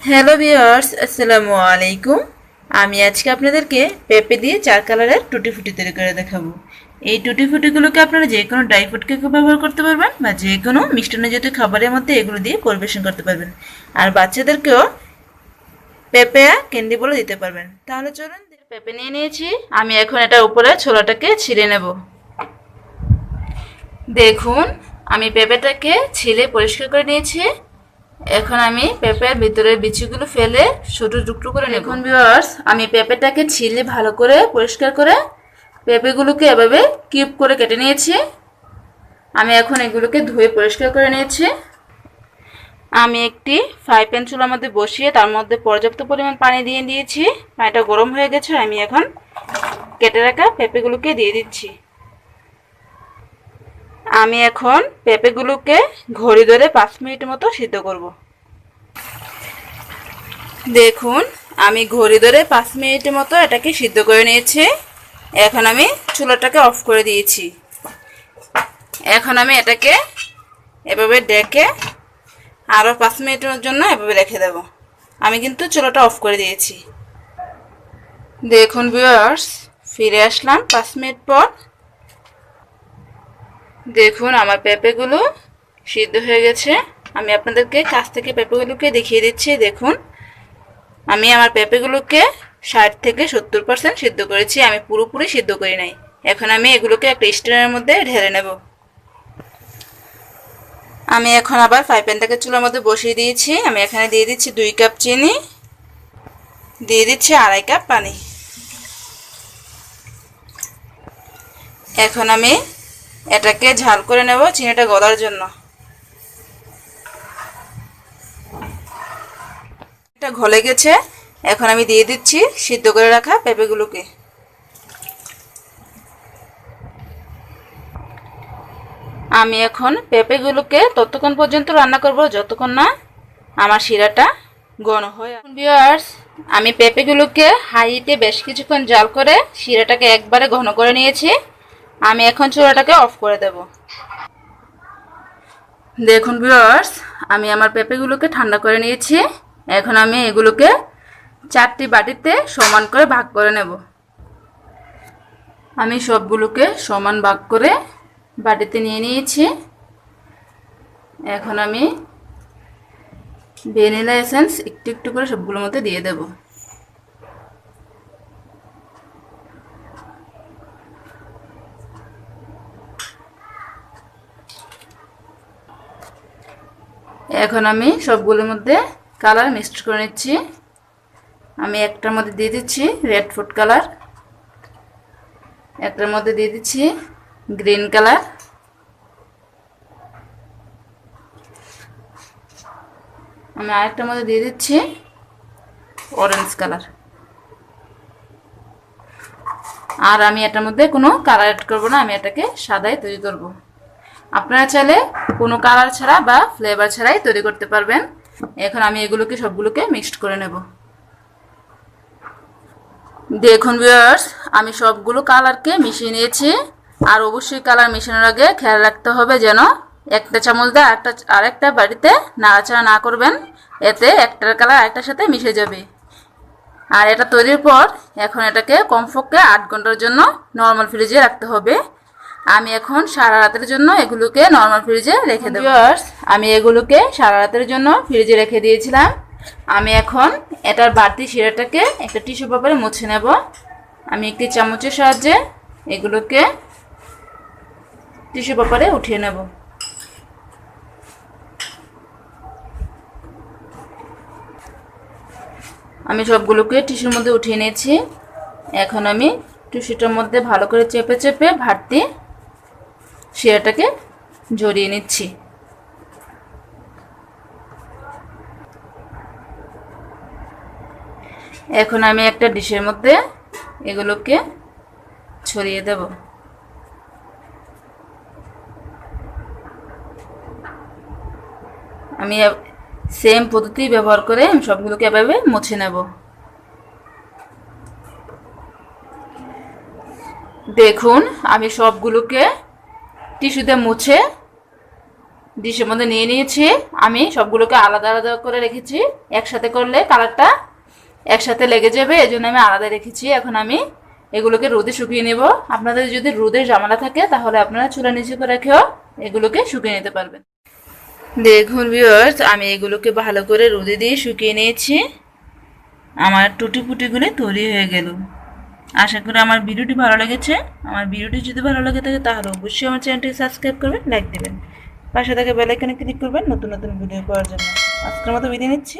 Hello viewers, আসসালামু আলাইকুম। আমি আজকে আপনাদেরকে পেঁপে দিয়ে 4 কালারের টুটি ফুটি তৈরি করে দেখাবো। এই টুটি ফুটিগুলোকে আপনারা যে কোনো ড্রাই ফ্রুট কেকে ব্যবহার করতে পারবেন বা যে কোনো মিষ্টান্ন জাতীয় খাবারের মধ্যে এগুলো দিয়ে পরিবেশন করতে পারবেন। আর বাচ্চাদেরকেও পেঁপে ক্যান্ডি বলে দিতে পারবেন। তাহলে চলুন, পেঁপে নিয়ে নিয়েছি। আমি এখন এটা উপরে ছোলাটাকে ছিঁড়ে নেব। দেখুন, আমি পেঁপেটাকে ছিলে পরিষ্কার করে নিয়েছি। এখন আমি পেঁপের ভিতরের বিচিগুলো ফেলে ছোট টুকরো করে নেব। এখন ভিউয়ার্স, আমি পেঁপেটাকে ছিলে ভালো করে পরিষ্কার করে পেঁপেগুলোকে এভাবে কিউব করে কেটে নিয়েছি। আমি এখন এগুলোকে ধুয়ে পরিষ্কার করে নিয়েছি। আমি একটি ফ্রাই প্যান চুলার মধ্যে বসিয়ে তার মধ্যে পর্যাপ্ত পরিমাণ পানি দিয়ে দিয়েছি। পানিটা গরম হয়ে গেছে। আমি এখন কেটে রাখা পেঁপেগুলোকে দিয়ে দিচ্ছি। আমি এখন পেঁপেগুলোকে ঘড়ি ধরে 5 মিনিটের মতো সিদ্ধ করব। দেখুন, আমি ঘড়ি ধরে 5 মিনিটের মতো এটাকে সিদ্ধ করে নিয়েছি। এখন আমি চুলাটাকে অফ করে দিয়েছি। এখন আমি এটাকে এভাবে ডেকে আরও 5 মিনিটের জন্য এভাবে রেখে দেব। আমি কিন্তু চুলাটা অফ করে দিয়েছি। দেখুন ভিউয়ার্স, ফিরে আসলাম 5 মিনিট পর। দেখুন, আমার পেঁপেগুলো সিদ্ধ হয়ে গেছে। আমি আপনাদেরকে কাছ থেকে পেঁপেগুলোকে দেখিয়ে দিচ্ছি। দেখুন, আমি আমার পেঁপেগুলোকে 60 থেকে 70% সিদ্ধ করেছি। আমি পুরোপুরি সিদ্ধ করি নাই। এখন আমি এগুলোকে একটা স্ট্যান্ডের মধ্যে ঢেলে নেব। আমি এখন আবার ফ্রাই প্যানটাকে চুলার মধ্যে বসিয়ে দিয়েছি। আমি এখানে দিয়ে দিচ্ছি 2 কাপ চিনি, দিয়ে দিচ্ছি 2.5 কাপ পানি। এখন আমি এটাকে ঝাল করে নেব চিনিটা গলার জন্য। এটা গলে গেছে। এখন আমি দিয়ে দিচ্ছি সিদ্ধ করে রাখা পেঁপেগুলোকে। আমি এখন পেঁপেগুলোকে ততক্ষণ পর্যন্ত রান্না করব যতক্ষণ না আমার শিরাটা ঘন হয়। ভিউয়ার্স, আমি পেঁপেগুলোকে হাই হিটে বেশ কিছুক্ষণ জাল করে শিরাটাকে একবারে ঘন করে নিয়েছি। আমি এখন চুলাটাকে অফ করে দেব। দেখুন ভিউয়ার্স, আমি আমার পেঁপেগুলোকে ঠান্ডা করে নিয়েছি। এখন আমি এগুলোকে 4টি বাটিতে সমান করে ভাগ করে নেব। আমি সবগুলোকে সমান ভাগ করে বাটিতে নিয়ে নিয়েছি। এখন আমি ভ্যানিলা এসেন্স একটু একটু করে সবগুলোর মধ্যে দিয়ে দেব। এখন আমি সবগুলোর মধ্যে কালার মিক্সড করে নিচ্ছি। আমি একটার মধ্যে দিয়ে দিচ্ছি রেড ফুড কালার, একটার মধ্যে দিয়ে দিচ্ছি গ্রিন কালার, আমি আরেকটার মধ্যে দিয়ে দিচ্ছি অরেঞ্জ কালার। আর আমি এটার মধ্যে কোনো কালার অ্যাড করব না, আমি এটাকে সাদাই তৈরি করব। আপনারা চাইলে কোনো কালার ছাড়া বা ফ্লেভার ছাড়াই তৈরি করতে পারবেন। এখন আমি এগুলোকে সবগুলোকে মিক্সড করে নেব। দেখুন ভিউয়ার্স, আমি সবগুলো কালারকে মিশিয়ে নিয়েছি। আর অবশ্যই কালার মেশানোর আগে খেয়াল রাখতে হবে যেন একটা চামচ দিয়ে আরেকটা বাড়িতে নাড়াচাড়া না করবেন, এতে একটার কালার আরেকটার সাথে মিশে যাবে। আর এটা তৈরির পর এখন এটাকে কমপক্ষে 8 ঘন্টার জন্য নর্মাল ফ্রিজে রাখতে হবে। আমি এখন সারা রাতের জন্য এগুলোকে নর্মাল ফ্রিজে রেখে দেব। ভিউয়ার্স, আমি এগুলোকে সারা রাতের জন্য ফ্রিজে রেখে দিয়েছিলাম। আমি এখন এটার বাড়তি শিরাটাকে একটা টিস্যু পেপারে মুছে নেব। আমি একটি চামচের সাহায্যে এগুলোকে টিস্যু পেপারে উঠিয়ে নেব। আমি সবগুলোকে টিস্যুর মধ্যে উঠিয়ে নিয়েছি। এখন আমি টিস্যুটার মধ্যে ভালো করে চেপে চেপে বাড়তি শিরাটাকে জড়িয়ে নিচ্ছি। এখন আমি একটা ডিশের মধ্যে এগুলোকে ছড়িয়ে দেব। আমি সেম পদ্ধতি ব্যবহার করে আমি সবগুলোকে এভাবে মুছে নেব। দেখুন, আমি সবগুলোকে টিস্যুতে মুছে ডিশের মধ্যে নিয়ে নিয়েছি। আমি সবগুলোকে আলাদা আলাদা করে রেখেছি, একসাথে করলে কালারটা একসাথে লেগে যাবে, এই জন্য আমি আলাদা রেখেছি। এখন আমি এগুলোকে রোদে শুকিয়ে নেব। আপনাদের যদি রোদের ঝামেলা থাকে তাহলে আপনারা চুলা নিচে করে রেখেও এগুলোকে শুকিয়ে নিতে পারবেন। দেখুন ভিউয়ার্স, আমি এগুলোকে ভালো করে রোদে দিয়ে শুকিয়ে নিয়েছি। আমার টুটি ফুটিগুলি তৈরি হয়ে গেল। আশা করি আমার ভিডিওটি ভালো লেগেছে। আমার ভিডিওটি যদি ভালো লাগে থাকে তাহলে অবশ্যই আমার চ্যানেলটি সাবস্ক্রাইব করবেন, লাইক দেবেন, পাশে থাকা বেল আইকনে ক্লিক করবেন নতুন নতুন ভিডিও পাওয়ার জন্য। আজকের মতো বিদায় নিচ্ছি।